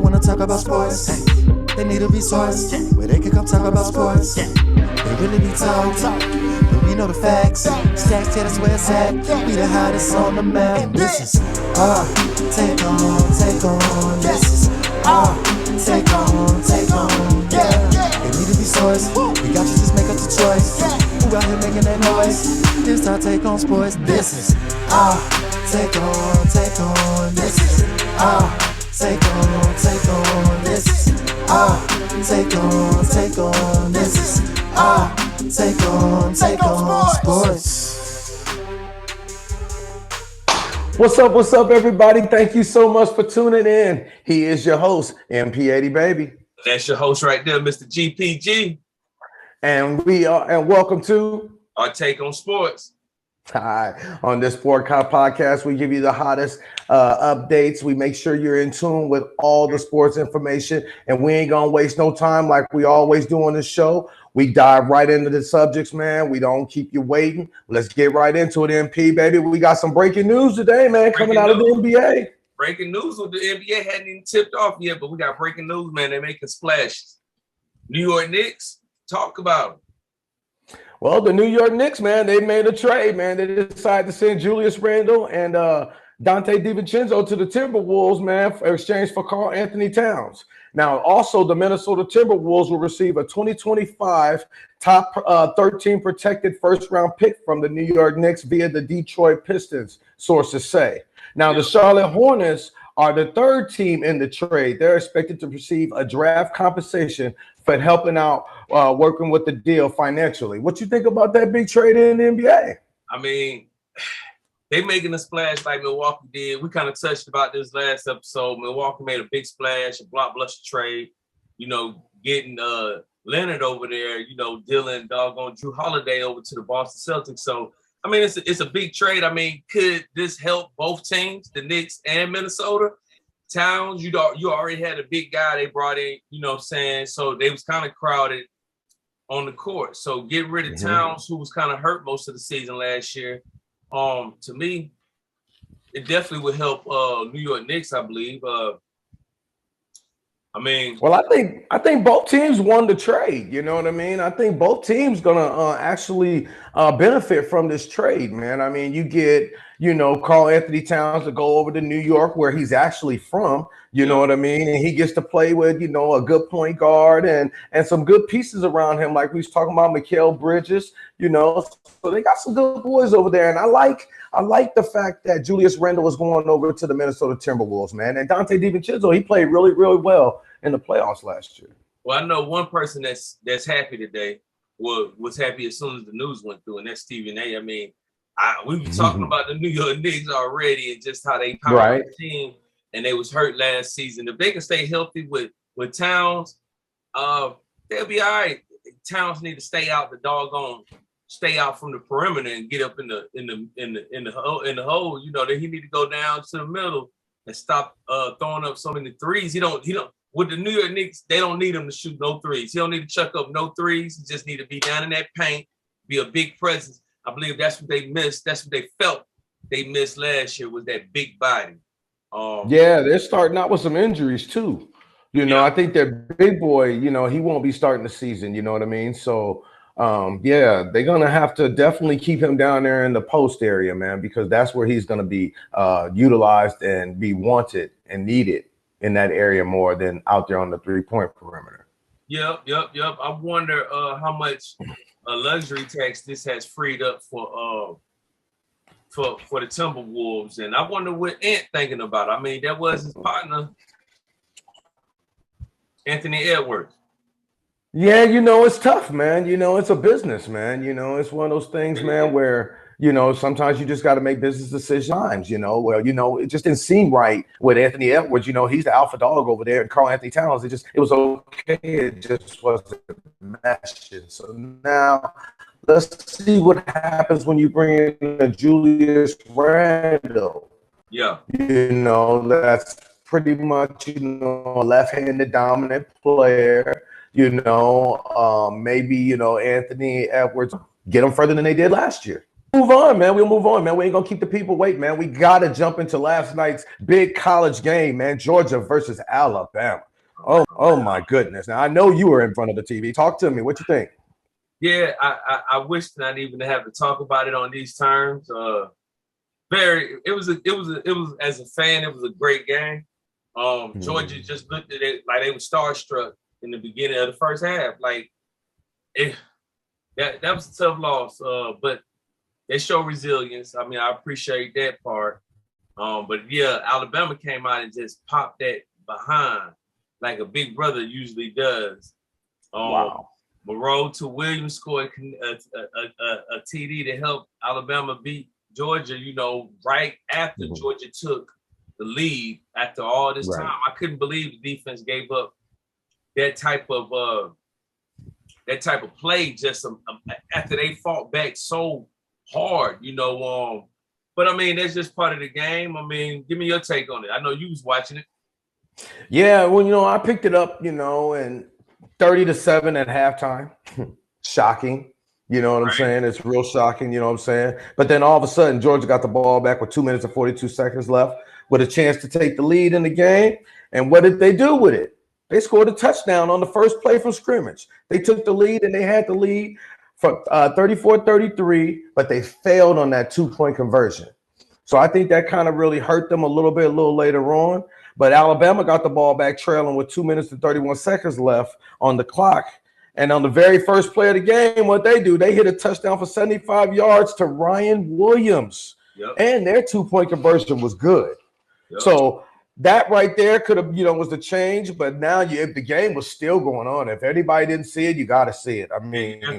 wanna talk about sports. They need a resource where they can come talk about sports. They really be talk, but we know the facts. Stacks, yeah, that's where it's at. We the hottest on the map. This is R Take On. This is R Take On. Yeah, they need a resource. We got you, just make up the choice. Who out here making that noise? This our take on sports. This is R Take On. This is R Take On. This is R Take On. This is R Take On Sports. What's up, everybody? Thank you so much for tuning in. He is your host, MP80 Baby. That's your host right there, Mr. GPG. And welcome to R Take on Sports. Hi. On this podcast, we give you the hottest updates. We make sure you're in tune with all the sports information, and we ain't gonna waste no time like we always do on the show. We dive right into the subjects, man. We don't keep you waiting. Let's get right into it, MP, baby. We got some breaking news today, man, coming out of the NBA. Breaking news with the NBA hadn't even tipped off yet, but we got breaking news, man. They're making splashes. New York Knicks, talk about them. Well, the New York Knicks, man, they made a trade, man. They decided to send Julius Randle and Dante DiVincenzo to the Timberwolves, man, for exchange for Karl Anthony Towns. Now, also, the Minnesota Timberwolves will receive a 2025 top 13 protected first-round pick from the New York Knicks via the Detroit Pistons, sources say. Now, the Charlotte Hornets are the third team in the trade. They're expected to receive a draft compensation for helping out working with the deal financially. What you think about that big trade in the NBA? I mean, they making a splash like Milwaukee did. We kind of touched about this last episode. Milwaukee made a big splash, a blockbuster trade, getting Leonard over there, dealing doggone Drew Holiday over to the Boston Celtics. So, I mean, it's a big trade. I mean, could this help both teams, the Knicks and Minnesota? Towns, you already had a big guy they brought in, so they was kind of crowded on the court. So get rid of Towns, who was kind of hurt most of the season last year. To me, it definitely would help New York Knicks, I believe. Well, I think both teams won the trade. You know what I mean? I think both teams gonna actually benefit from this trade, man. I mean, you get Karl Anthony Towns to go over to New York, where he's actually from. You know what I mean? And he gets to play with a good point guard and some good pieces around him, like we was talking about Mikal Bridges. So they got some good boys over there, and I like the fact that Julius Randle is going over to the Minnesota Timberwolves, man. And Dante DiVincenzo, he played really, really well in the playoffs last year. Well, I know one person that's happy today was happy as soon as the news went through, and that's Stephen A. I mean, we were talking about the New York Knicks already and just how they powered the team, and they was hurt last season. If they can stay healthy with Towns, they'll be all right. Towns need to stay out from the perimeter and get up in the hole. He need to go down to the middle and stop throwing up so many threes. He don't with the New York Knicks, they don't need him to shoot no threes. He don't need to chuck up no threes. He just need to be down in that paint, be a big presence. I believe that's what they missed. That's what they felt they missed last year, was that big body. They're starting out with some injuries too. I think their big boy, he won't be starting the season. You know what I mean? So they're gonna have to definitely keep him down there in the post area, man, because that's where he's gonna be utilized and be wanted and needed in that area more than out there on the 3-point perimeter. Yep. I wonder how much luxury tax this has freed up for the Timberwolves, and I wonder what Ant thinking about. I mean, that was his partner, Anthony Edwards. Yeah, it's tough, man. It's a business, man. It's one of those things, man, where sometimes you just got to make business decisions. It just didn't seem right with Anthony Edwards. He's the alpha dog over there, and Karl Anthony Towns. It was okay. It just wasn't meshing. So now let's see what happens when you bring in a Julius Randle. Yeah. That's pretty much a left-handed dominant player. Maybe Anthony Edwards get them further than they did last year. move on, man. We'll move on, man. We ain't gonna keep the people waiting, man. We gotta jump into last night's big college game, man. Georgia versus Alabama. Oh my goodness. Now I know you were in front of the TV. Talk to me. What you think? Yeah, I wish not even to have to talk about it on these terms. It was as a fan, it was a great game. Georgia just looked at it like they were starstruck in the beginning of the first half. Like that was a tough loss. But they show resilience. I mean, I appreciate that part. But yeah, Alabama came out and just popped that behind like a big brother usually does. Wow. Moreau to Williams scored a TD to help Alabama beat Georgia, right after Georgia took the lead after all this time. I couldn't believe the defense gave up that type of play just after they fought back so hard, But I mean, that's just part of the game. I mean, give me your take on it. I know you was watching it. Yeah, well, I picked it up, and 30-7 at halftime. Shocking. You know what I'm saying? It's real shocking, you know what I'm saying? But then all of a sudden, Georgia got the ball back with 2 minutes and 42 seconds left with a chance to take the lead in the game. And what did they do with it? They scored a touchdown on the first play from scrimmage. They took the lead, and they had the lead for 34-33, but they failed on that 2-point conversion. So I think that kind of really hurt them a little later on. But Alabama got the ball back trailing with 2 minutes and 31 seconds left on the clock. And on the very first play of the game, what they do, they hit a touchdown for 75 yards to Ryan Williams. Yep. And their 2-point conversion was good. Yep. So that right there could have, was the change. But now if the game was still going on, if anybody didn't see it, you got to see it. I mean, now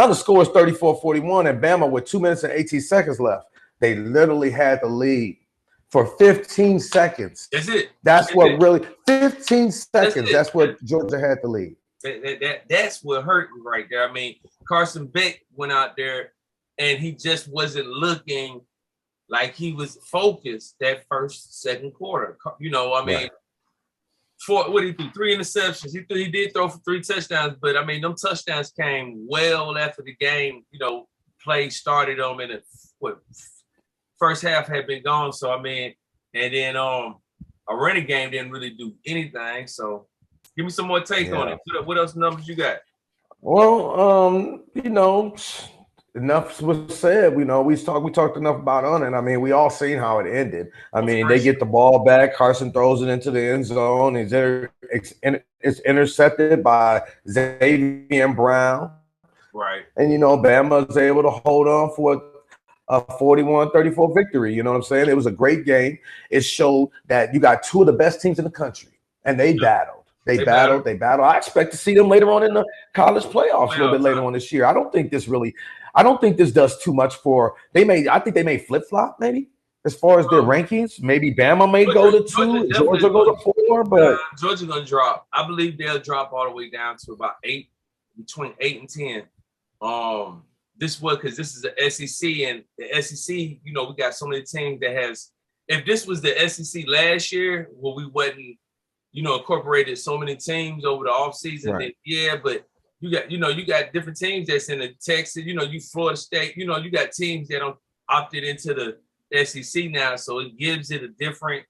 the score is 34-41 and Bama with 2 minutes and 18 seconds left. They literally had the lead for 15 seconds. That's it. That's what really 15 seconds. That's what Georgia had the lead. That's what hurt me right there. I mean, Carson Beck went out there and he just wasn't looking like he was focused that second quarter. For what he threw 3 interceptions. He did throw for 3 touchdowns, but I mean, them touchdowns came well after the game. Play started them in first half had been gone. So I mean, and then a running game didn't really do anything. So give me some more take on it. What else numbers you got? Well, enough was said. We talked enough about on it. I mean, we all seen how it ended. I mean, they get the ball back. Carson throws it into the end zone. It's intercepted by Xavier Brown. Right. And Bama is able to hold on for a 41-34 victory. You know what I'm saying? It was a great game. It showed that you got 2 of the best teams in the country, and they battled. They battled. I expect to see them later on in the college playoffs a little bit later on this year. I don't think this does too much for. I think they may flip-flop maybe as far as their rankings. Maybe Bama may go to 2, Georgia go to 4, but Georgia's gonna drop. I believe they'll drop all the way down to about 8, between 8 and 10. Because this is the SEC, and the SEC, we got so many teams that has. If this was the SEC last year, where we wasn't, incorporated so many teams over the offseason, then but you got different teams that's in the Texas, you Florida State, you got teams that opted into the SEC now, so it gives it a different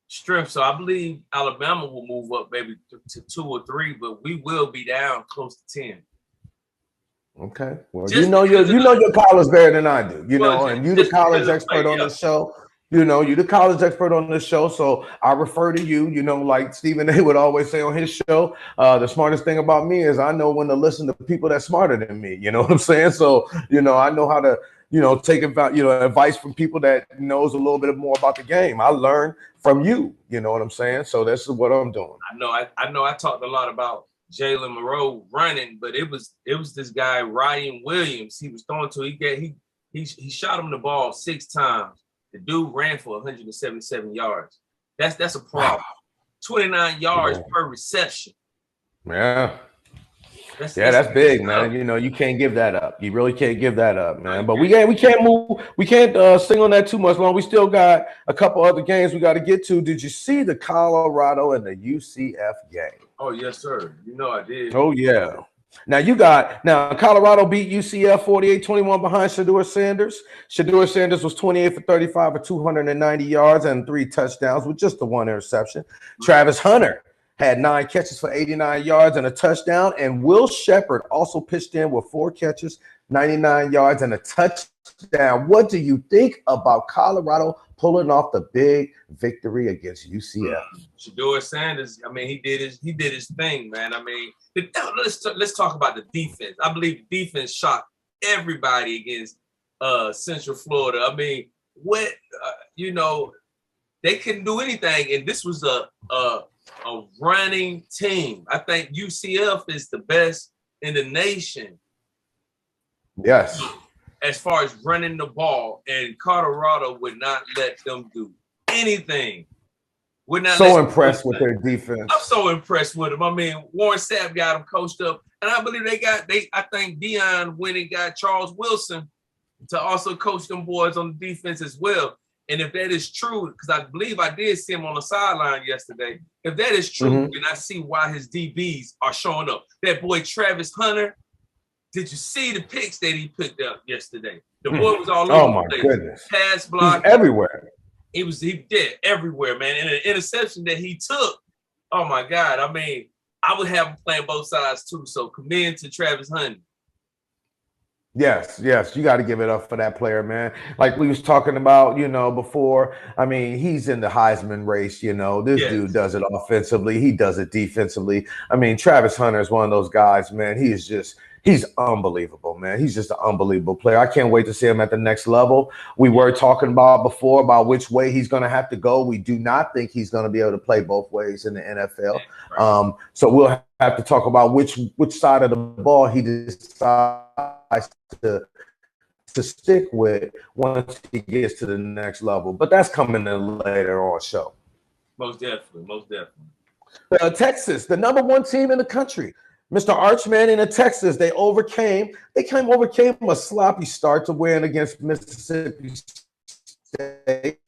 strength. So I believe Alabama will move up maybe to 2 or 3, but we will be down close to 10. Okay. Well, you know your college better than I do, and you the college expert on the show. You the college expert on this show, so I refer to you. Like Stephen A. would always say on his show, the smartest thing about me is I know when to listen to people that's smarter than me. You know what I'm saying? So, I know how to, take advice from people that knows a little bit more about the game. I learned from you. You know what I'm saying? So this is what I'm doing. I know. I talked a lot about Jalen Moreau running, but it was this guy Ryan Williams. He was throwing to. He shot him the ball 6 times. The dude ran for 177 yards. That's a problem. 29 yards per reception. Yeah. That's big, man. You can't give that up. You really can't give that up, man. But we can't move. We can't sing on that too much long. We still got a couple other games we got to get to. Did you see the Colorado and the UCF game? Oh yes, sir. I did. Oh yeah. Now Colorado beat UCF 48-21 behind Shedeur Sanders. Shedeur Sanders was 28 for 35 for 290 yards and 3 touchdowns with just the 1 interception. Travis Hunter had 9 catches for 89 yards and a touchdown. And Will Shepherd also pitched in with 4 catches, 99 yards and a touchdown. What do you think about Colorado pulling off the big victory against UCF? Shedeur Sanders, I mean, he did his thing, man. I mean, let's talk about the defense. I believe the defense shocked everybody against Central Florida. I mean, they couldn't do anything, and this was a running team. I think UCF is the best in the nation. Yes. As far as running the ball, and Colorado would not let them do anything. Would not. So impressed with their defense. I'm so impressed with them. I mean, Warren Sapp got them coached up, and I believe I think Dion went and got Charles Wilson to also coach them boys on the defense as well. And if that is true, because I believe I did see him on the sideline yesterday. If that is true, then I see why his DBs are showing up. That boy Travis Hunter. Did you see the picks that he picked up yesterday? The boy was all over. Oh my goodness! Pass block, everywhere. He did everywhere, man. And an interception that he took. Oh my God! I mean, I would have him playing both sides too. So commend to Travis Hunter. Yes, you got to give it up for that player, man. Like we was talking about, before. I mean, he's in the Heisman race. This dude does it offensively. He does it defensively. I mean, Travis Hunter is one of those guys, man. He's unbelievable, man. He's just an unbelievable player. I can't wait to see him at the next level. We were talking about before about which way he's going to have to go. We do not think he's going to be able to play both ways in the NFL. Right. So we'll have to talk about which side of the ball he decides to stick with once he gets to the next level. But that's coming in later on show. Most definitely. Texas, the #1 team in the country. Mr. Archman in Texas, they overcame a sloppy start to win against Mississippi State.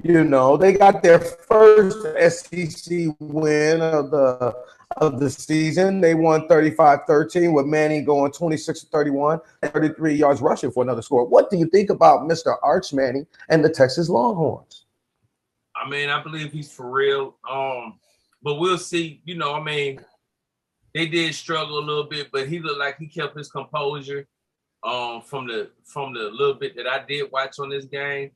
They got their first SEC win of the season. They won 35-13 with Manning going 26-31 and 33 yards rushing for another score. What do you think about Mr. Arch Manning and the Texas Longhorns? I mean, I believe he's for real. But we'll see. They did struggle a little bit, but he looked like he kept his composure from the little bit that I did watch on this game.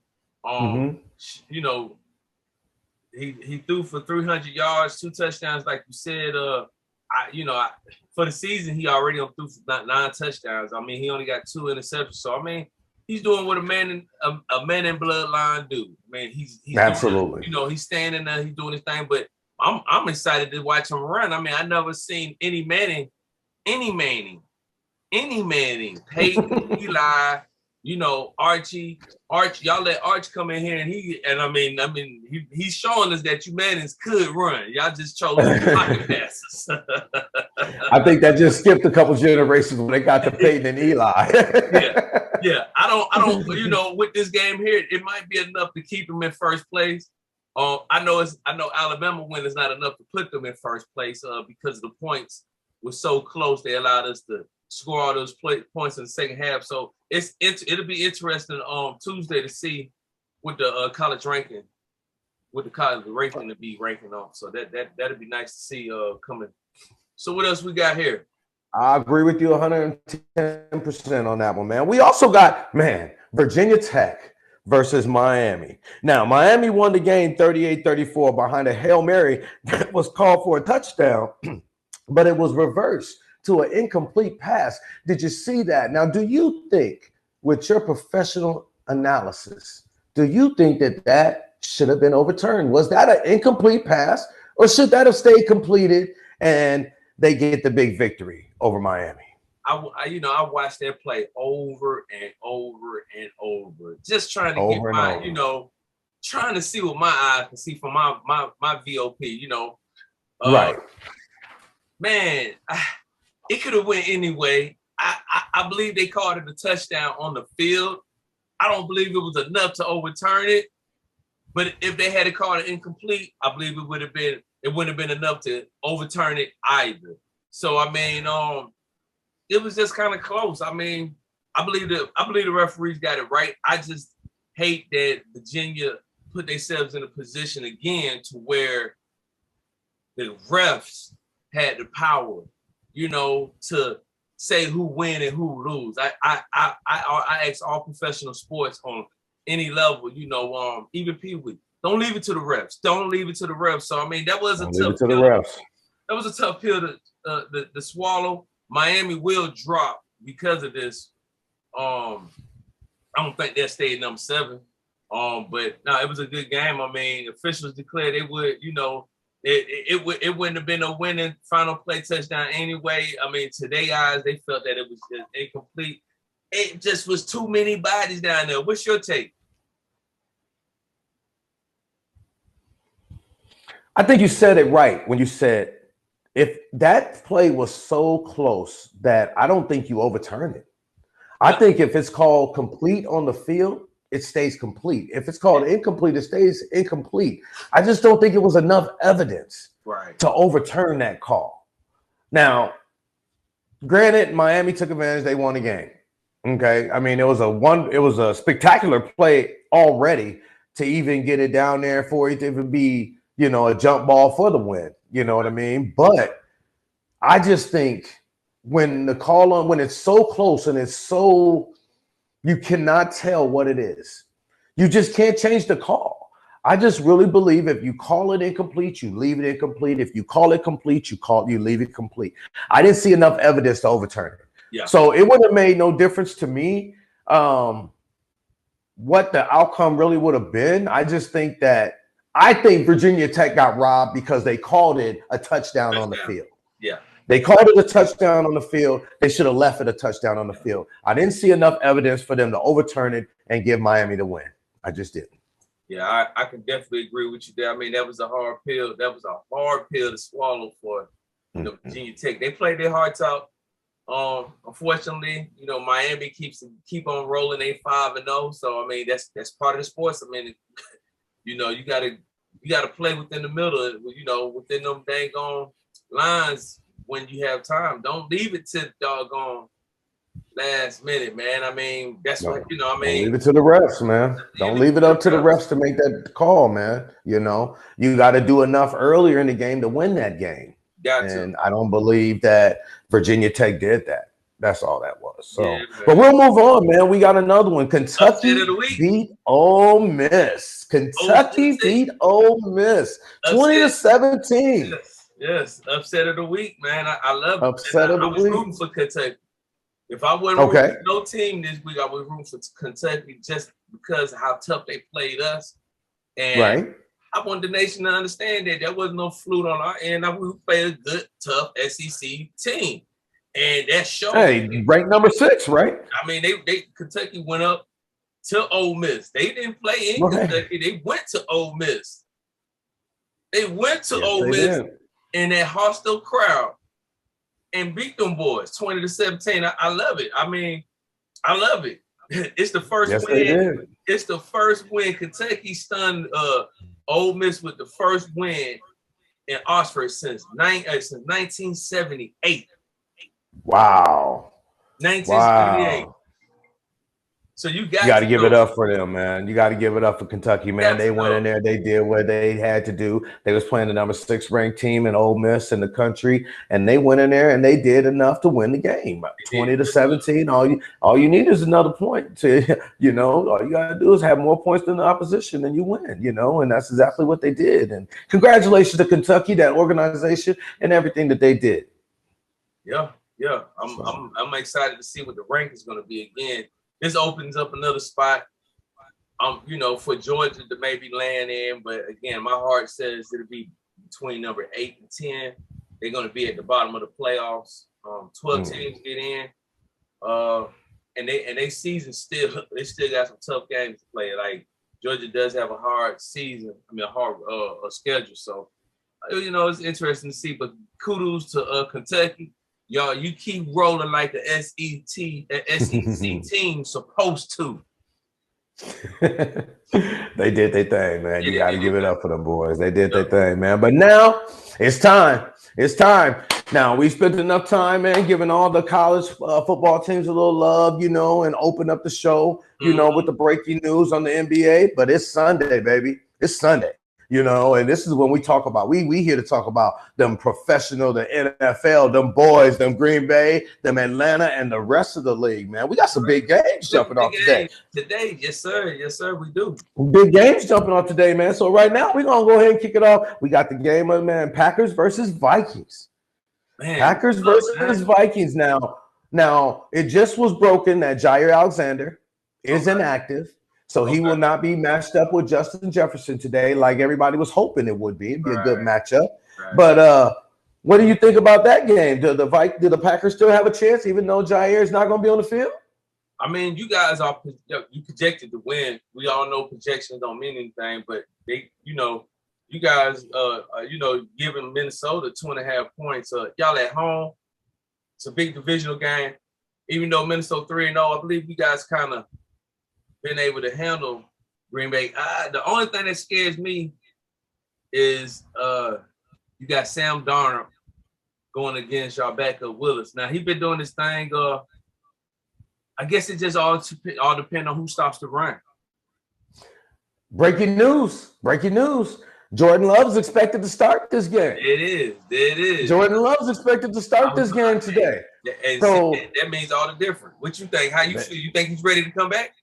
He threw for 300 yards, 2 touchdowns, like you said. For the season, he already threw for 9 touchdowns. I mean, he only got 2 interceptions. So I mean, he's doing what a man in bloodline do. Man, he's absolutely. He's standing there, he's doing his thing, but I'm excited to watch him run. I mean, I never seen any Manning, Peyton, Eli, Archie, y'all let Arch come in here and he's showing us that you Mannings could run. Y'all just chose pocket passes. I think that just skipped a couple generations when they got to Peyton and Eli. Yeah. I don't, with this game here, it might be enough to keep him in first place. I know Alabama win is not enough to put them in first place because the points were so close. They allowed us to score all those points in the second half. So it'll be interesting Tuesday to see what the college ranking, to be ranking on. So that'd be nice to see coming. So what else we got here? I agree with you 110% on that one, man. We also got, Virginia Tech versus Miami. Now, Miami won the game 38-34 behind a Hail Mary that was called for a touchdown, but it was reversed to an incomplete pass. Did you see that? Now, do you think, with your professional analysis, do you think that should have been overturned? Was that an incomplete pass, or should that have stayed completed and they get the big victory over Miami? I watched that play over and over and over, just trying to get my, trying to see what my eyes can see from my VOP, right. Man, it could have went anyway. I believe they called it a touchdown on the field. I don't believe it was enough to overturn it, but if they had called it incomplete, I believe it wouldn't have been enough to overturn it either. So I mean, it was just kind of close. I mean, I believe the referees got it right. I just hate that Virginia put themselves in a position again to where the refs had the power, you know, to say who win and who lose. I ask all professional sports on any level, you know, even Pee-wee, don't leave it to the refs. Don't leave it to the refs. So I mean, that was a tough pill. That was a tough pill to swallow. Miami will drop because of this. I don't think they'll stay at number 7. But no, it was a good game. I mean, officials declared they would, you know, it wouldn't have been a winning final play touchdown anyway. I mean, to their eyes, they felt that it was just incomplete. It just was too many bodies down there. What's your take? I think you said it right when you said if that play was so close that I don't think you overturn it. I think if it's called complete on the field, it stays complete. If it's called incomplete, it stays incomplete. I just don't think it was enough evidence to overturn that call. Now, granted, Miami took advantage. They won the game. Okay. I mean, it was a spectacular play already to even get it down there for it to even be, you know, a jump ball for the win. You know what I mean? But I just think when it's so close and it's so, you cannot tell what it is. You just can't change the call. I just really believe if you call it incomplete, you leave it incomplete. If you call it complete, you leave it complete. I didn't see enough evidence to overturn it. Yeah. So it would have made no difference to me what the outcome really would have been. I think Virginia Tech got robbed because they called it a touchdown on the field. Yeah. They called it a touchdown on the field. They should have left it a touchdown on the field. I didn't see enough evidence for them to overturn it and give Miami the win. I just didn't. Yeah, I can definitely agree with you there. I mean, that was a hard pill. That was a hard pill to swallow for Virginia Tech. They played their hearts out. Unfortunately, you know, Miami keep on rolling. They 5-0. So I mean, that's part of the sports. I mean, you know, you gotta play within the middle. You know, within them dang on lines. When you have time, don't leave it to the doggone last minute, man. I mean, that's what, you know, I mean. Leave it to the refs, man. Don't leave it up to the refs to make that call, man. You know, you got to do enough earlier in the game to win that game. And I don't believe that Virginia Tech did that. That's all that was. So, yeah, but we'll move on, man. We got another one. Kentucky beat Ole Miss. Kentucky beat Ole Miss 20-17. Yes, upset of the week, man. I love it. Upset of the week. I was rooting for Kentucky. If I wasn't rooting for no team this week, I was rooting for Kentucky just because of how tough they played us. And I want the nation to understand that there was no flute on our end. We played a good, tough SEC team. And that showed. Hey, ranked number 6, right? I mean, Kentucky went up to Ole Miss. They didn't play in Kentucky. They went to Ole Miss. They went to Ole Miss. In that hostile crowd and beat them boys 20-17. I love it. I mean, I love it. It's the first win. It's the first win. Kentucky stunned Ole Miss with the first win in Oxford since 1978. Wow. 1978. Wow. So you got to give it up for them, man. You got to give it up for Kentucky, man. They went in there. They did what they had to do. They was playing the number 6 ranked team in Ole Miss in the country, and they went in there and they did enough to win the game. 20-17. All you need is another point to, you know, all you got to do is have more points than the opposition and you win, you know, and that's exactly what they did. And congratulations to Kentucky, that organization, and everything that they did. Yeah. I'm excited to see what the rank is going to be again. This opens up another spot, you know, for Georgia to maybe land in. But again, my heart says it'll be between number 8 and 10. They're going to be at the bottom of the playoffs. 12 teams get in, and they season still got some tough games to play. Like Georgia does have a hard season. I mean, a hard schedule. So, you know, it's interesting to see. But kudos to Kentucky. Y'all, you keep rolling like the SEC team supposed to. They did their thing, man. You got to give it up for them boys. They did their thing, man. But now it's time. It's time Now, we spent enough time, man, giving all the college football teams a little love, you know, and open up the show, you know, with the breaking news on the NBA. But it's Sunday, baby. It's Sunday, you know, and this is when we talk about, we here to talk about them professional, the NFL, them boys, them Green Bay, them Atlanta, and the rest of the league, man. We got some big games jumping off today. Today, yes, sir. Yes, sir, we do. Big games jumping off today, man. So right now, we're going to go ahead and kick it off. We got the game of, man, Packers versus Vikings. Man, Packers versus Vikings now. Now, it just was broken that Jair Alexander is inactive, so he will not be matched up with Justin Jefferson today like everybody was hoping it would be. It'd be a good matchup. But what do you think about that game? Do the Packers still have a chance even though Jair is not going to be on the field? I mean, you guys are you projected to win. We all know projections don't mean anything, but they, you know, you guys, you know, giving Minnesota 2.5 points. Y'all at home. It's a big divisional game. Even though Minnesota 3-0, I believe you guys kind of been able to handle Green Bay. The only thing that scares me is you got Sam Darnold going against y'all backup Willis. Now, he's been doing this thing. I guess it just all depends on who stops the run. Breaking news. Jordan Love's expected to start this game. It is. Jordan Love's expected to start this game today. And so that means all the difference. What you think? How you feel? You think he's ready to come back?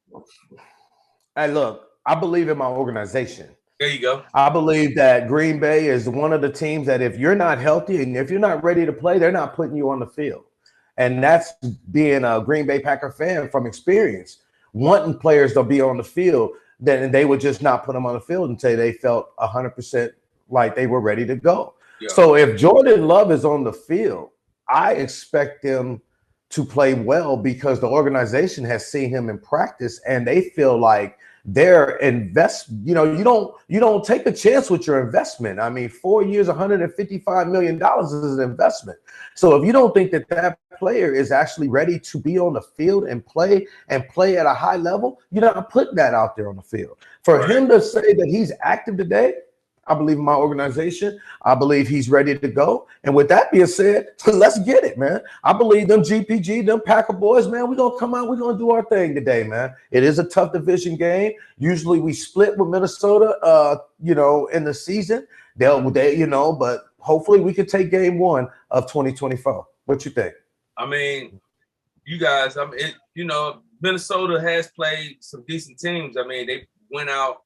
Hey, look, I believe in my organization. There you go. I believe that Green Bay is one of the teams that if you're not healthy and if you're not ready to play, they're not putting you on the field. And that's being a Green Bay Packer fan from experience, wanting players to be on the field. Then they would just not put them on the field until they felt 100% like they were ready to go. Yeah. So if Jordan Love is on the field, I expect them to play well because the organization has seen him in practice and they feel like their you know, you don't take a chance with your investment. I mean, 4 years, $155 million is an investment. So if you don't think that that player is actually ready to be on the field and play at a high level, you're not putting that out there on the field. For him to say that he's active today, I believe in my organization. I believe he's ready to go. And with that being said, let's get it, man. I believe them GPG, them Packer boys, man, we're going to come out. We're going to do our thing today, man. It is a tough division game. Usually we split with Minnesota, you know, in the season. They, you know, but hopefully we can take game 1 of 2024. What you think? I mean, you guys, you know, Minnesota has played some decent teams. I mean, they went out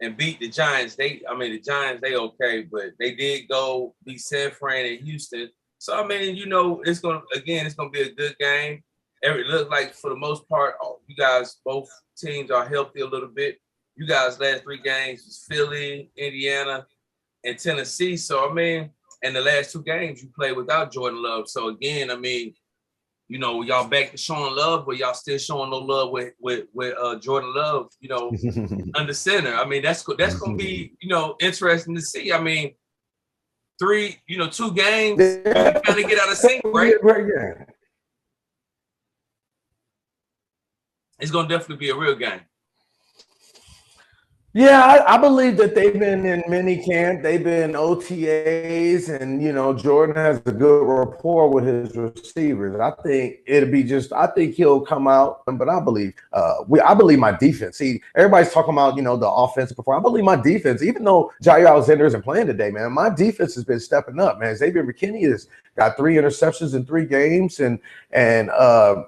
and beat the Giants. The Giants, they okay, but they did go beat San Fran and Houston. So, I mean, you know, it's going to be a good game. It looks like for the most part, you guys, both teams are healthy a little bit. You guys' last 3 games was Philly, Indiana, and Tennessee. So, I mean, and the last 2 games you played without Jordan Love. So, again, I mean, you know, y'all back to showing love, but y'all still showing no love with Jordan Love, you know, under center. I mean, that's going to be, you know, interesting to see. I mean, 2 games, you kind of get out of sync, right? It's going to definitely be a real game. Yeah, I believe that they've been in mini camp. They've been OTAs, and you know Jordan has a good rapport with his receivers. I think I think he'll come out, but I believe my defense. See, everybody's talking about the offensive performance. I believe my defense, even though Jair Alexander isn't playing today, man, my defense has been stepping up, man. Xavier McKinney has got 3 interceptions in 3 games, and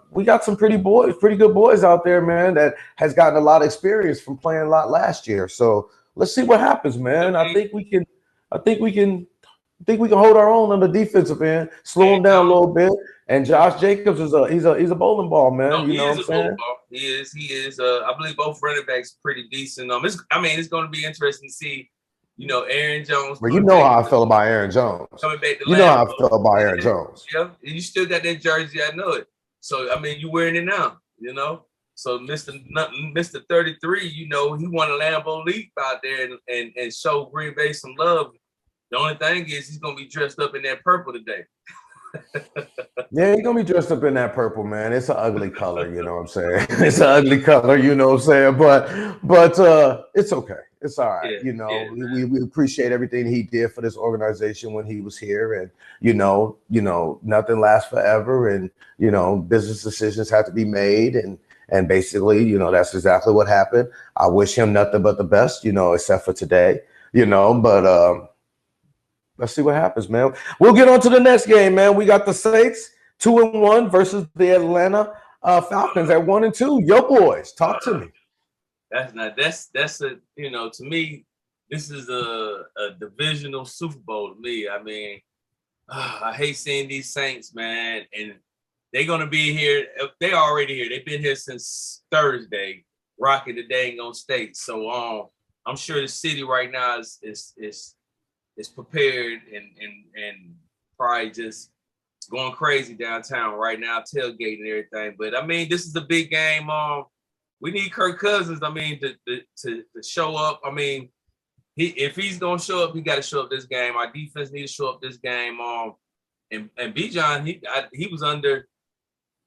we got some pretty good boys out there, man, that has gotten a lot of experience from playing a lot last year. So let's see what happens, man. I think we can hold our own on the defensive end, slow him down a little bit. And Josh Jacobs is he's a bowling ball, man. No, you know what I'm saying? He is. I believe both running backs pretty decent. It's going to be interesting to see. Aaron Jones. Well, you know how I feel about Aaron Jones. Coming back to how I feel about Aaron Jones. Yeah, you still got that jersey. I know it. So you wearing it now. So Mr. 33, he won a Lambeau Leap out there and show Green Bay some love. The only thing is he's gonna be dressed up in that purple today. Yeah, he's gonna be dressed up in that purple, man. It's an ugly color, you know what I'm saying? It's an ugly color, you know what I'm saying? But it's okay. It's all right. We appreciate everything he did for this organization when he was here, and nothing lasts forever, and business decisions have to be made, and basically, that's exactly what happened. I wish him nothing but the best, except for today, but let's see what happens, man. We'll get on to the next game, man. We got the Saints 2-1 versus the Atlanta Falcons at 1-2. Your boys, talk to me. That's a to me, this is a divisional Super Bowl to me. I mean, I hate seeing these Saints, man, and they're gonna be here. They're already here. They've been here since Thursday, rocking the dang on state. So I'm sure the city right now is prepared and probably just going crazy downtown right now, tailgating and everything. But I mean, this is a big game. We need Kirk Cousins, I mean, to show up. I mean, if he's gonna show up, he got to show up this game. Our defense needs to show up this game. And Bijan, he was under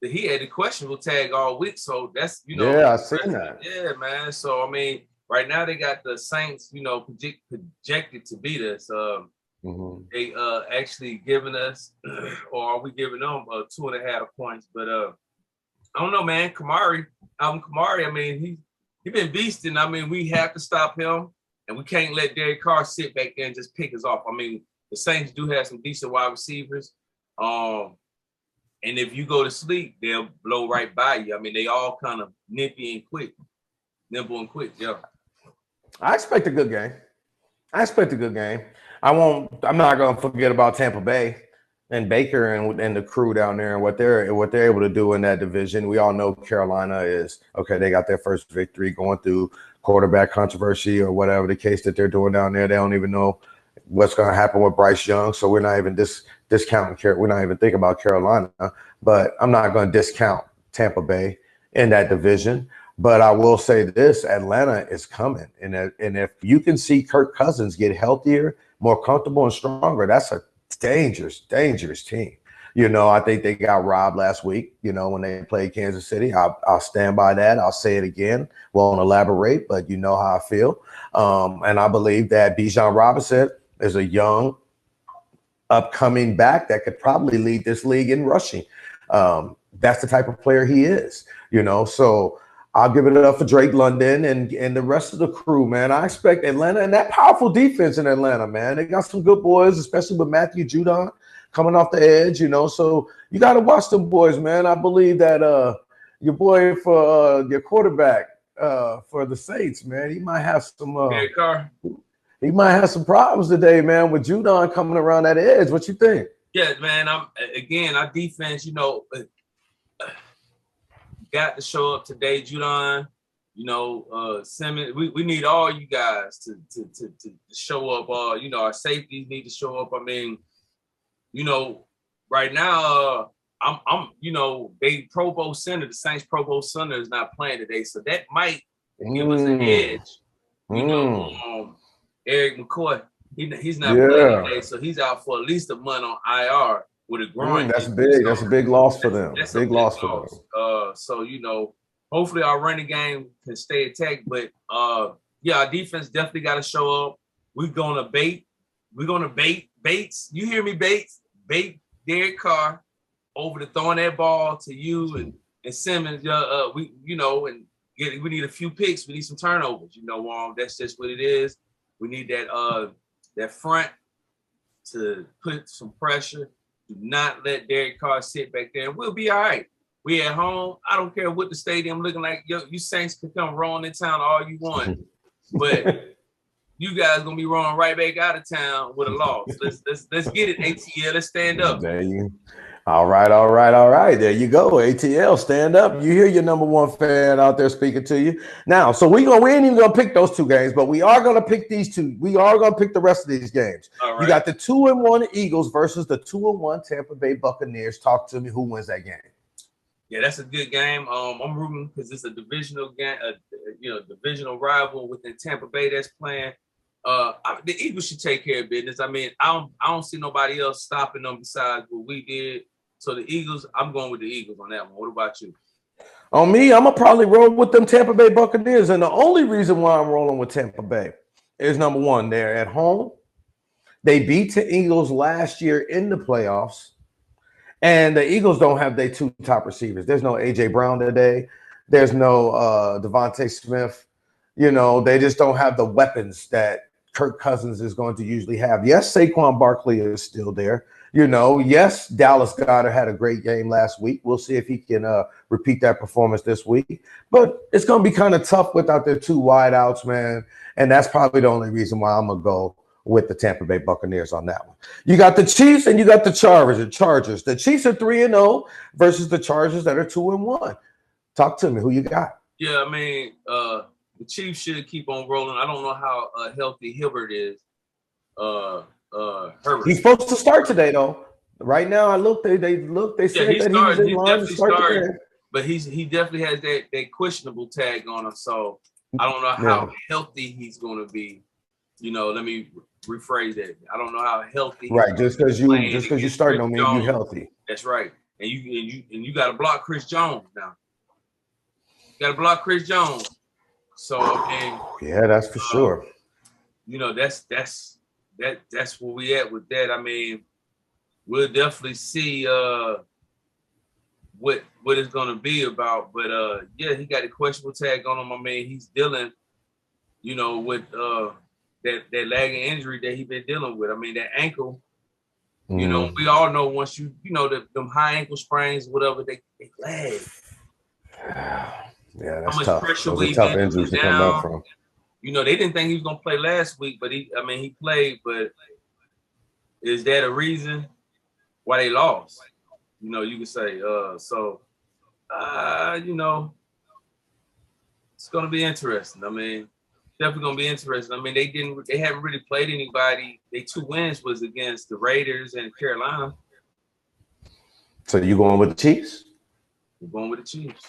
he had the questionable tag all week, so that's yeah, I seen that. Yeah, man. So I mean, right now they got the Saints, projected to beat us. They actually giving us, or are we giving them 2.5 points? But I don't know, man. Alvin Kamari, I mean, he been beasting. I mean, we have to stop him, and we can't let Derek Carr sit back there and just pick us off. I mean, the Saints do have some decent wide receivers. And if you go to sleep, they'll blow right by you. I mean, they all kind of nimble and quick. Yeah. I expect a good game. I'm not going to forget about Tampa Bay and Baker and the crew down there and what they're able to do in that division. We all know Carolina is okay. They got their first victory, going through quarterback controversy or whatever the case that they're doing down there. They don't even know what's going to happen with Bryce Young. So we're not even discounting. We're not even thinking about Carolina. But I'm not going to discount Tampa Bay in that division. But I will say this: Atlanta is coming, and if you can see Kirk Cousins get healthier, more comfortable, and stronger, that's a dangerous team. I think they got robbed last week, when they played Kansas City. I'll stand by that. I'll say it again. Won't elaborate, but you know how I feel. And I believe that Bijan Robinson is a young, upcoming back that could probably lead this league in rushing. That's the type of player he is, So I'll give it up for Drake London and the rest of the crew, man. I expect Atlanta and that powerful defense in Atlanta, man. They got some good boys, especially with Matthew Judon coming off the edge, So you got to watch them boys, man. I believe that your boy for your quarterback for the Saints, man, he might have some he might have some problems today, man, with Judon coming around that edge. What you think? Yeah, man. Our defense, got to show up today, Judon. Simmons. We need all you guys to show up. Our safeties need to show up. I mean, right now, they Pro Bowl center, the Saints Pro Bowl center is not playing today, so that might give us an edge. Eric McCoy, he's not playing today, so he's out for at least a month on IR with a groin. That's big. That's a big loss for them. That's a big loss for them. So hopefully our running game can stay intact. But our defense definitely got to show up. We're gonna bait Bates. You hear me, Bates? Bait Derek Carr over to throwing that ball to you and Simmons. We need a few picks. We need some turnovers. That's just what it is. We need that front to put some pressure. Do not let Derek Carr sit back there, and we'll be all right. We at home. I don't care what the stadium looking like. You Saints can come rolling in town all you want, but you guys gonna be rolling right back out of town with a loss. Let's get it, ATL. Let's stand up. There you. All right. There you go, ATL. Stand up. You hear your number one fan out there speaking to you now. So we ain't even gonna pick those two games, but we are gonna pick these two. We are gonna pick the rest of these games. Right. You got the 2-1 Eagles versus the 2-1 Tampa Bay Buccaneers. Talk to me. Who wins that game? Yeah, that's a good game. I'm rooting because it's a divisional game, divisional rival within Tampa Bay that's playing. The Eagles should take care of business. I mean, I don't see nobody else stopping them besides what we did. So the Eagles, I'm going with the Eagles on that one. What about you? On me, I'm going to probably roll with them Tampa Bay Buccaneers. And the only reason why I'm rolling with Tampa Bay is number one. They're at home. They beat the Eagles last year in the playoffs. And the Eagles don't have their two top receivers. There's no A.J. Brown today. There's no Devontae Smith. You know, they just don't have the weapons that Kirk Cousins is going to usually have. Yes, Saquon Barkley is still there. You know, yes, Dallas Goedert had a great game last week. We'll see if he can repeat that performance this week. But it's going to be kind of tough without their two wideouts, man. And that's probably the only reason why I'm going to go with the Tampa Bay Buccaneers on that one. You got the Chiefs and you got the Chargers. The Chiefs are 3-0 versus the Chargers that are 2-1. Talk to me. Who you got? Yeah, I mean, the Chiefs should keep on rolling. I don't know how healthy Hibbert is. Herbert. He's supposed to start today, though. Right now, I looked. They said that he was in line to start today. But he definitely has that questionable tag on him. So I don't know how healthy he's going to be. You know, let me rephrase that. I don't know how healthy. Right, just because you start don't mean you healthy. That's right, and you got to block Chris Jones now. You got to block Chris Jones. So yeah, that's for sure. You know, that's where we at with that. I mean, we'll definitely see what it's gonna be about. But yeah, he got a questionable tag on him. I mean, he's dealing, you know, with that lagging injury that he's been dealing with. I mean, that ankle, you know, we all know once you know them high ankle sprains, whatever, they lag. Yeah, that's tough. Those are tough injuries to come back from. You know, they didn't think he was gonna play last week, but he played. But is that a reason why they lost? You know, you could say. You know, it's gonna be interesting. I mean, definitely gonna be interesting. I mean, they haven't really played anybody. Their 2 wins was against the Raiders and Carolina. So you going with the Chiefs? We're going with the Chiefs.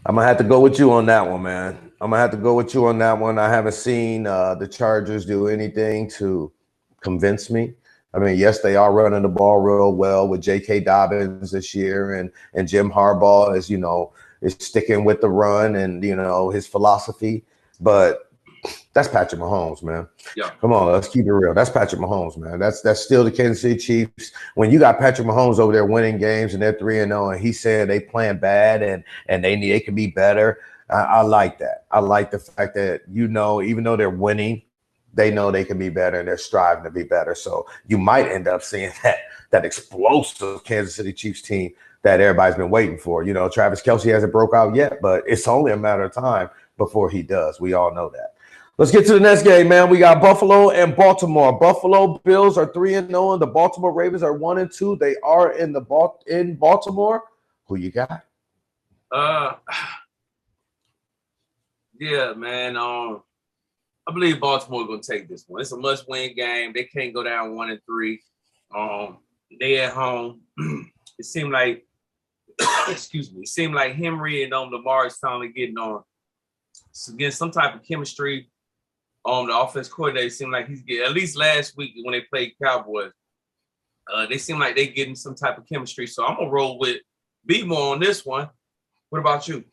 I'm gonna have to go with you on that one, man. I'm gonna have to go with you on that one. I haven't seen the Chargers do anything to convince me. I mean, yes, they are running the ball real well with J.K. Dobbins this year, and Jim Harbaugh is, you know, is sticking with the run and, you know, his philosophy. But that's Patrick Mahomes, man. Yeah. Come on, let's keep it real. That's Patrick Mahomes, man. That's still the Kansas City Chiefs. When you got Patrick Mahomes over there winning games and they're 3-0, and he's saying they playing bad and they can be better. I like that. I like the fact that, you know, even though they're winning, they know they can be better and they're striving to be better. So you might end up seeing that explosive Kansas City Chiefs team that everybody's been waiting for. You know, Travis Kelce hasn't broke out yet, but it's only a matter of time before he does. We all know that. Let's get to the next game, man. We got Buffalo and Baltimore. Buffalo Bills are 3-0, and the Baltimore Ravens are 1-2. They are in Baltimore. Who you got? Yeah, man. I believe Baltimore is going to take this one. It's a must-win game. They can't go down 1-3. They at home. It seemed like, excuse me, it seemed like Henry and Lamar is finally getting on. Again, some type of chemistry. The offense coordinator seemed like he's getting, at least last week when they played Cowboys, they seem like they're getting some type of chemistry. So I'm going to roll with B-more on this one. What about you?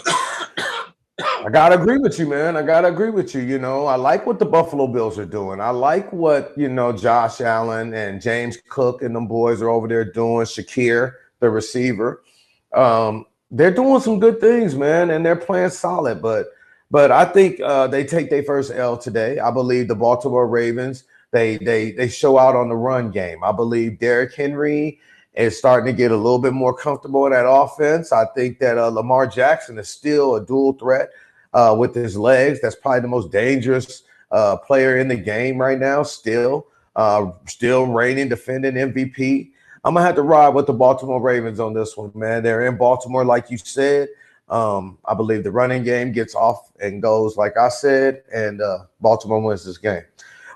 I got to agree with you, man. I got to agree with you. You know, I like what the Buffalo Bills are doing. I like what, you know, Josh Allen and James Cook and them boys are over there doing. Shakir, the receiver. They're doing some good things, man, and they're playing solid. But I think they take their first L today. I believe the Baltimore Ravens, they show out on the run game. I believe Derrick Henry is starting to get a little bit more comfortable in that offense. I think that Lamar Jackson is still a dual threat with his legs. That's probably the most dangerous player in the game right now, still reigning, defending MVP. I'm going to have to ride with the Baltimore Ravens on this one, man. They're in Baltimore, like you said. I believe the running game gets off and goes, like I said, and Baltimore wins this game.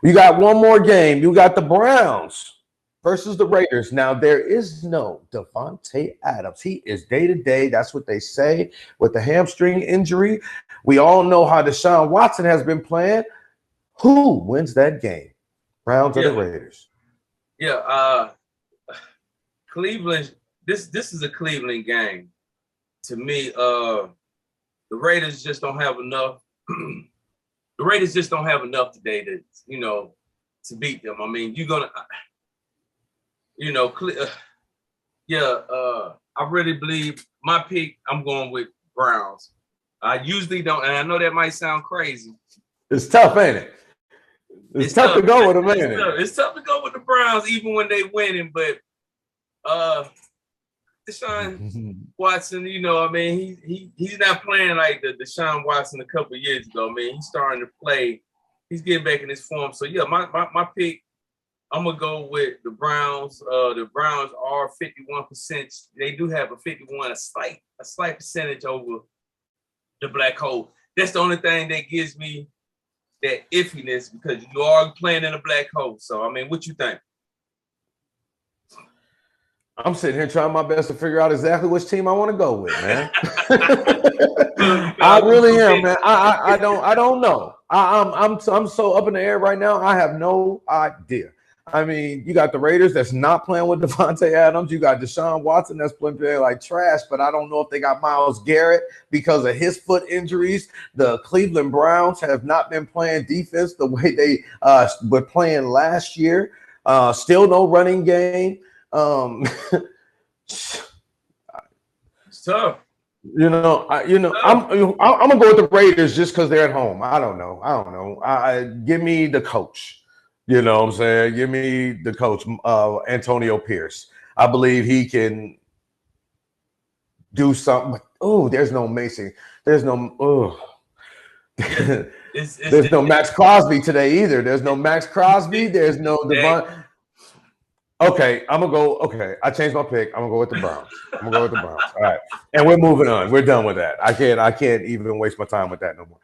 You got one more game. You got the Browns versus the Raiders. Now, there is no Devontae Adams. He is day-to-day. That's what they say with the hamstring injury. We all know how Deshaun Watson has been playing. Who wins that game? Browns or the Raiders? Yeah, Cleveland. This is a Cleveland game. To me, the Raiders just don't have enough the Raiders just don't have enough today to, to beat them. I mean, you're gonna, I really believe my pick. I'm going with Browns. I usually don't, and I know that might sound crazy. It's tough, ain't it? It's tough to go with them, ain't it? It's tough to go with the Browns, even when they winning. But Deshaun Watson, he's not playing like the Deshaun Watson a couple of years ago. Man, he's starting to play. He's getting back in his form. So yeah, my pick. I'm gonna go with the Browns. The Browns are 51%. They do have a 51, a slight percentage over the black hole. That's the only thing that gives me that iffiness, because you are playing in a black hole. So I mean, what you think? I'm sitting here trying my best to figure out exactly which team I want to go with, man. I really am, man. I don't know. I'm so up in the air right now. I have no idea. I mean, you got the Raiders that's not playing with Devontae Adams. You got Deshaun Watson that's playing like trash, but I don't know if they got Myles Garrett because of his foot injuries. The Cleveland Browns have not been playing defense the way they were playing last year. Still no running game. It's tough. I'm gonna go with the Raiders just because they're at home. I don't know. Give me the coach. You know what I'm saying? Give me the coach, Antonio Pierce. I believe he can do something. Oh, there's no Mason. There's no. There's no Max Crosby today either. There's no Max Crosby. There's no Devon. Okay, I'm gonna go. Okay, I changed my pick. I'm gonna go with the Browns. All right, and we're moving on. We're done with that. I can't even waste my time with that no more.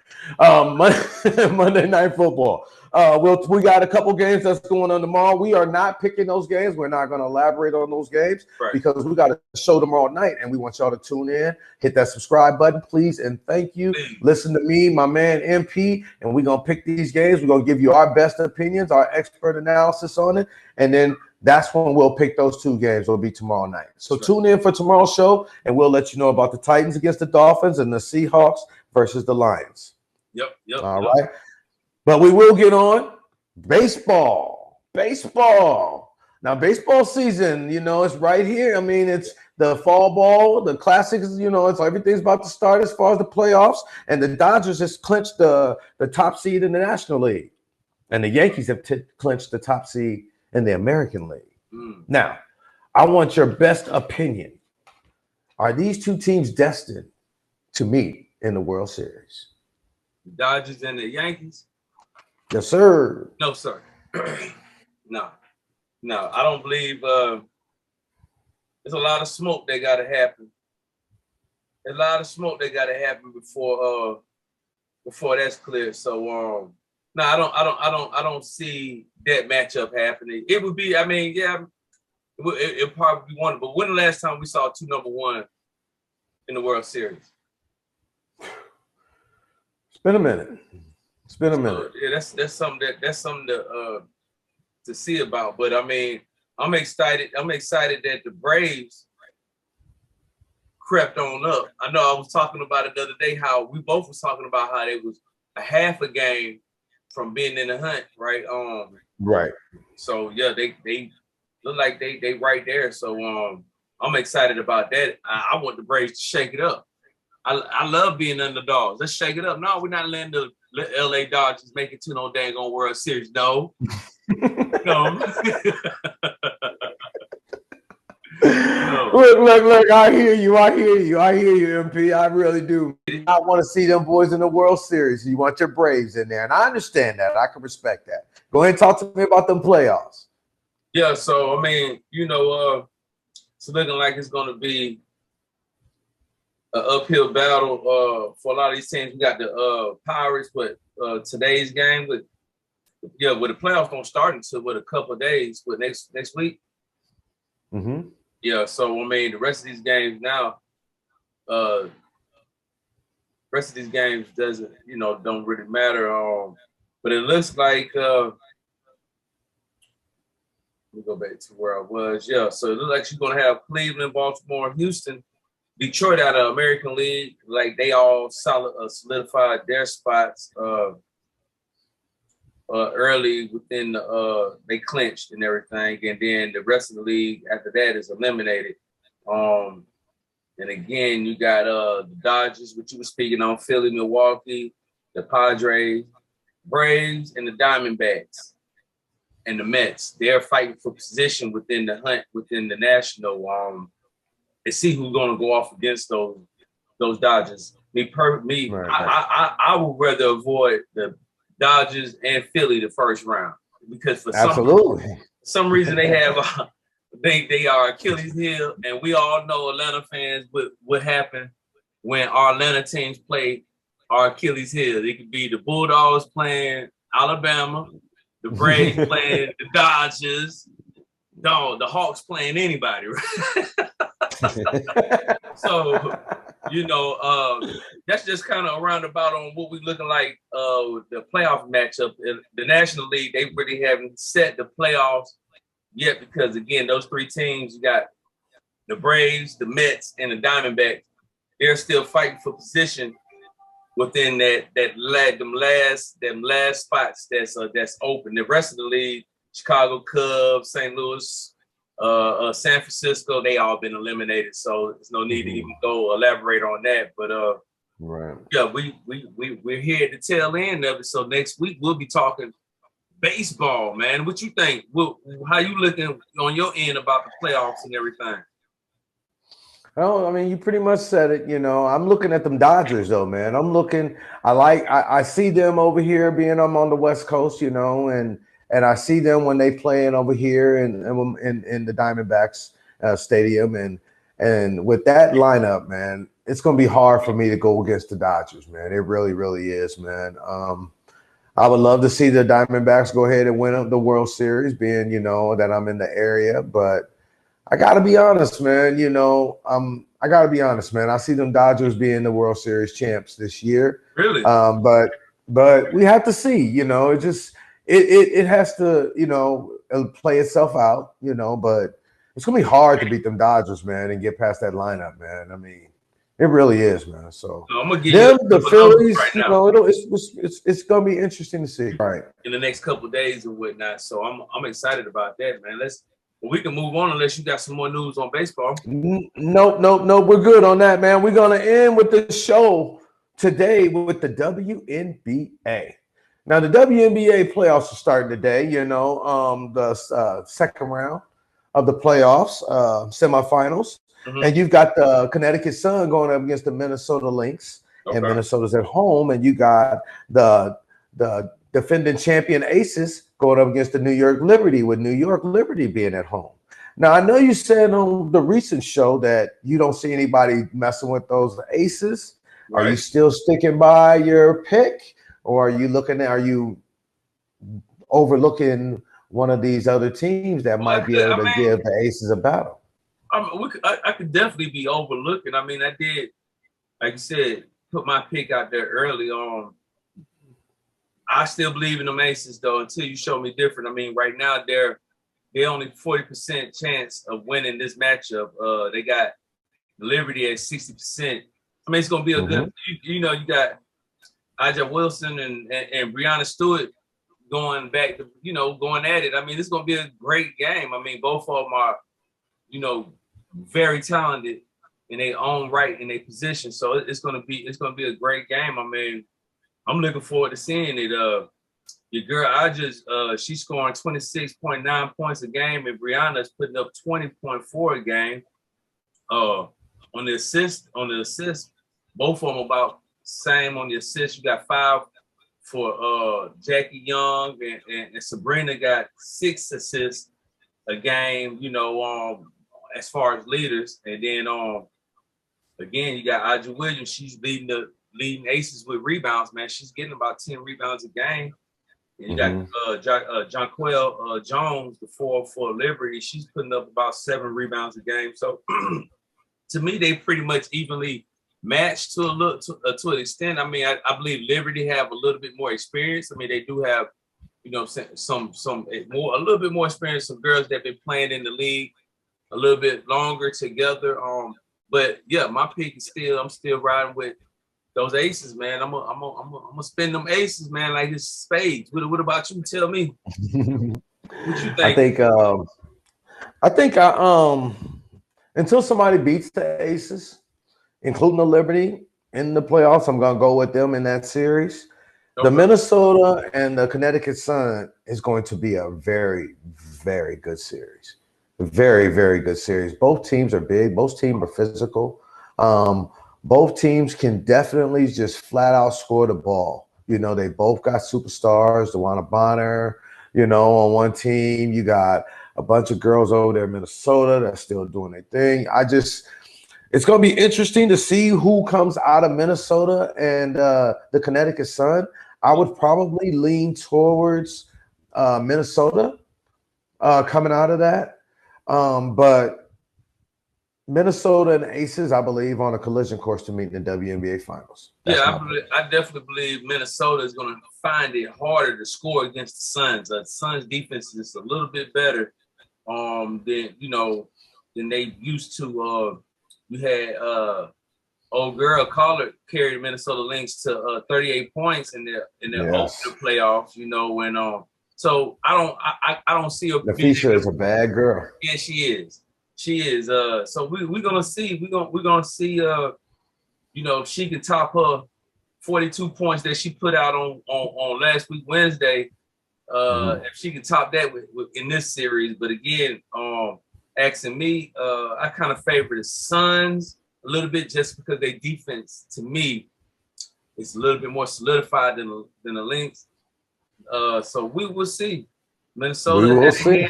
Monday Night Football. We got a couple games that's going on tomorrow. We are not picking those games. We're not going to elaborate on those games because we got a show tomorrow night, and we want y'all to tune in. Hit that subscribe button, please, and thank you. Listen to me, my man MP, and we're gonna pick these games. We're gonna give you our best opinions, our expert analysis on it, and then that's when we'll pick those two games. It'll be tomorrow night. So tune in for tomorrow's show, and we'll let you know about the Titans against the Dolphins and the Seahawks versus the Lions. Yep. All right. But we will get on baseball. Now, baseball season, it's right here. I mean, it's the fall ball, the classics, it's everything's about to start as far as the playoffs. And the Dodgers just clinched the top seed in the National League. And the Yankees have clinched the top seed in the American League. Now, I want your best opinion. Are these two teams destined to meet in the World Series? The Dodgers and the Yankees? Yes, sir. No, sir. No, I don't believe there's a lot of smoke that got to happen. A lot of smoke that got to happen before that's clear. So no, I don't see that matchup happening. It would be, it'll probably be one. But when the last time we saw two number one in the World Series? It's been a minute. Yeah, that's something to see about. But I mean, I'm excited. I'm excited that the Braves crept on up. I know I was talking about it the other day, how we both was talking about how they was a half a game from being in the hunt, right? Right. So yeah, they look like they right there. So I'm excited about that. I want the Braves to shake it up. I love being underdogs. Let's shake it up. No, we're not letting the LA Dodgers make it to no dang on World Series. No. No. Look, I hear you, MP. I really do. I want to see them boys in the World Series. You want your Braves in there, and I understand that. I can respect that. Go ahead and talk to me about them playoffs. Yeah, so I mean, it's looking like it's going to be an uphill battle for a lot of these teams. We got the Pirates, but today's game with the playoffs don't start until a couple of days, but next week. Mm-hmm. Yeah, so I mean, the rest of these games now, doesn't don't really matter. But it looks like let me go back to where I was. Yeah, so it looks like she's gonna have Cleveland, Baltimore, Houston, Detroit out of American League. Like they all solidified their spots. early within the they clinched and everything, and then the rest of the league after that is eliminated. And again, you got the Dodgers, which you were speaking on, Philly, Milwaukee, the Padres, Braves, and the Diamondbacks, and the Mets. They're fighting for position within the hunt within the National. And see who's going to go off against those Dodgers. I would rather avoid the Dodgers and Philly the first round, because for some reason they have they are Achilles heel, and we all know Atlanta fans what happened when our Atlanta teams play our Achilles heel. It could be the Bulldogs playing Alabama, the Braves playing the Dodgers, the Hawks playing anybody, right? So, that's just kind of a roundabout on what we're looking like the playoff matchup. In the National League, they really haven't set the playoffs yet, because again, those three teams, you got the Braves, the Mets, and the Diamondbacks. They're still fighting for position within them last spots that's open. The rest of the league, Chicago Cubs, St. Louis, San Francisco, they all been eliminated, so there's no need to even go elaborate on that. But yeah, we're here at the tail end of it. So next week we'll be talking baseball, man. What you think? How you looking on your end about the playoffs and everything? Oh, I mean, you pretty much said it. I'm looking at them Dodgers, though, man. I see them over here being on the West Coast, and I see them when they playing over here in the Diamondbacks stadium, and with that lineup, man, it's gonna be hard for me to go against the Dodgers, man. It really, really is, man. I would love to see the Diamondbacks go ahead and win the World Series, being that I'm in the area, but I gotta be honest, man. I gotta be honest, man. I see them Dodgers being the World Series champs this year. Really? But we have to see. It has to play itself out. But it's gonna be hard to beat them Dodgers, man, and get past that lineup, man. I mean, it really is, man. So I'm gonna give you the Phillies, right now. It's gonna be interesting to see, right, in the next couple of days and whatnot. So I'm excited about that, man. We can move on unless you got some more news on baseball. Nope. We're good on that, man. We're gonna end with the show today with the WNBA. Now the WNBA playoffs are starting today. The second round of the playoffs, semifinals, and you've got the Connecticut Sun going up against the Minnesota Lynx, and Minnesota's at home, and you got the defending champion Aces going up against the New York Liberty, with New York Liberty being at home. Now, I know you said on the recent show that you don't see anybody messing with those Aces. Right. Are you still sticking by your pick, or are you overlooking one of these other teams that might be able to give the Aces a battle? I could definitely be overlooking. I mean, I did, like you said, put my pick out there early on. I still believe in them Aces, though, until you show me different. I mean, right now they're only 40% chance of winning this matchup. They got Liberty at 60%. I mean, it's gonna be a good. You got Aja Wilson and Breonna Stewart going back to going at it. I mean, it's gonna be a great game. I mean, both of them are very talented in their own right in their position. So it's gonna be a great game. I mean, I'm looking forward to seeing it. Your girl Aja, she's scoring 26.9 points a game, and Brianna's putting up 20.4 a game. On the assist, both of them about same on the assist. You got 5 for Jackie Young, and Sabrina got 6 assists a game. As far as leaders, and then again you got Aja Williams. She's leading Aces with rebounds, man. She's getting about 10 rebounds a game. And you got Jonquel Jones, the 4 for Liberty. She's putting up about 7 rebounds a game. So to me, they pretty much evenly matched to an extent. I mean, I believe Liberty have a little bit more experience. I mean, they do have, some a little bit more experience. Some girls that have been playing in the league a little bit longer together. But yeah, my pick is I'm still riding with those aces, man. I'm gonna spend them aces, man, like it's spades. What about you? Tell me. What you think? I think until somebody beats the Aces, including the Liberty in the playoffs, I'm gonna go with them in that series. The Minnesota and the Connecticut Sun is going to be a very, very good series. Very, very good series. Both teams are big. Both teams are physical. Both teams can definitely just flat out score the ball. You know, they both got superstars. DeWanna Bonner, you know, on one team. You got a bunch of girls over there in Minnesota that's still doing their thing. It's going to be interesting to see who comes out of Minnesota and the Connecticut Sun. I would probably lean towards Minnesota coming out of that. But Minnesota and Aces, I believe, on a collision course to meet in the WNBA Finals. I definitely believe Minnesota is going to find it harder to score against the Suns. The Suns' defense is a little bit better than they used to. You had old girl Collard carried Minnesota Lynx to 38 points in their opener playoffs. You know, when so I don't see a. Nafisha is a bad girl. Yeah, she is. She is. So we're gonna see. We're gonna see. You know, if she can top her 42 points that she put out on last week Wednesday. If she can top that in this series, but again, asking me, I kind of favor the Suns a little bit just because their defense, to me, is a little bit more solidified than the Lynx. So we will see. Minnesota will see.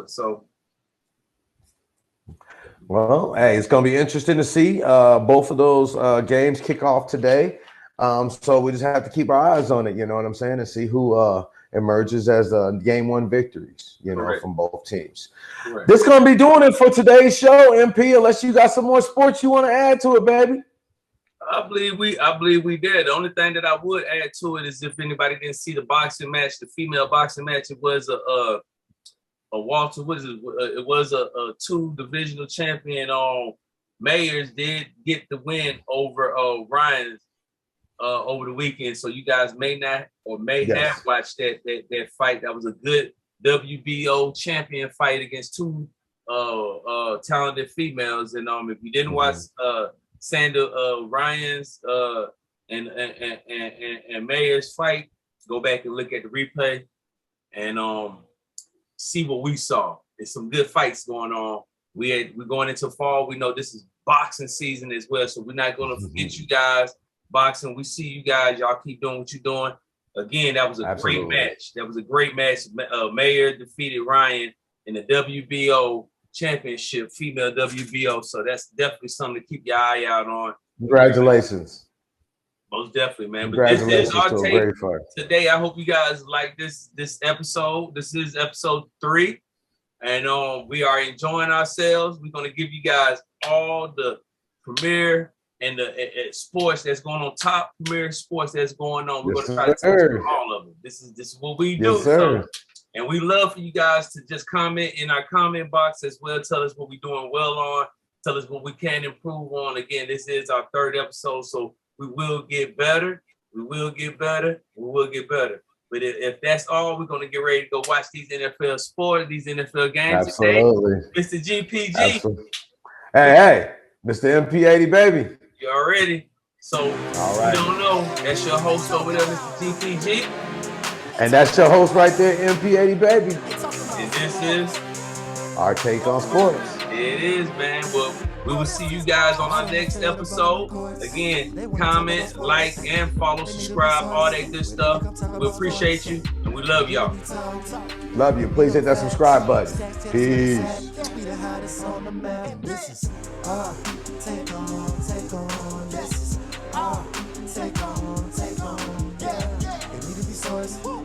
So. Well, hey, it's going to be interesting to see. Both of those games kick off today. So we just have to keep our eyes on it, you know what I'm saying, and see who emerges as game one victories, you know, from both teams. Correct. This is going to be doing it for today's show, MP, unless you got some more sports you want to add to it, baby. I believe we did. The only thing that I would add to it is if anybody didn't see the boxing match, the female boxing match, it was a Walter, what is it? It was a 2 divisional champion. Mayers did get the win over Ryan's over the weekend. So you guys may not or may have watched that fight. That was a good WBO champion fight against 2 talented females. And if you didn't watch Sandra Ryan's and Mayer's fight, go back and look at the replay and see what we saw. There's some good fights going on. We're going into fall. We know this is boxing season as well, so we're not going to forget you guys. Boxing, we see you guys. Y'all keep doing what you're doing. Again, that was a great match. That was a great match. Mayer defeated Ryan in the WBO championship, female WBO. So that's definitely something to keep your eye out on. Congratulations. Most definitely, man. But Congratulations this is our to a take great fight today. I hope you guys like this episode. This is episode 3. And we are enjoying ourselves. We're going to give you guys all the premiere and the sports that's going on, top premiere sports that's going on. We're going to try to touch all of it. This is what we do. So, and we love for you guys to just comment in our comment box as well. Tell us what we're doing well on. Tell us what we can improve on. Again, this is our 3rd episode, so we will get better. We will get better. We will get better. But if that's all, we're going to get ready to go watch these NFL sports, these NFL games. Absolutely. Today. Mr. GPG. Absolutely. Hey, Mr. MP80, baby. You already. So, all right. You don't know, that's your host over there, Mr. GPG. And that's your host right there, MP80, baby. And this is R Take on Sports. It is, man. Well, we will see you guys on our next episode. Again, comment, like, and follow, subscribe, all that good stuff. We appreciate you, and we love y'all. Love you. Please hit that subscribe button. Peace.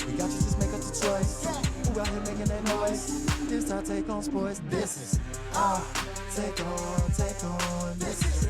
We got you, just make up the choice. Who out here making that noise? This our take on sports. This is our take on. This is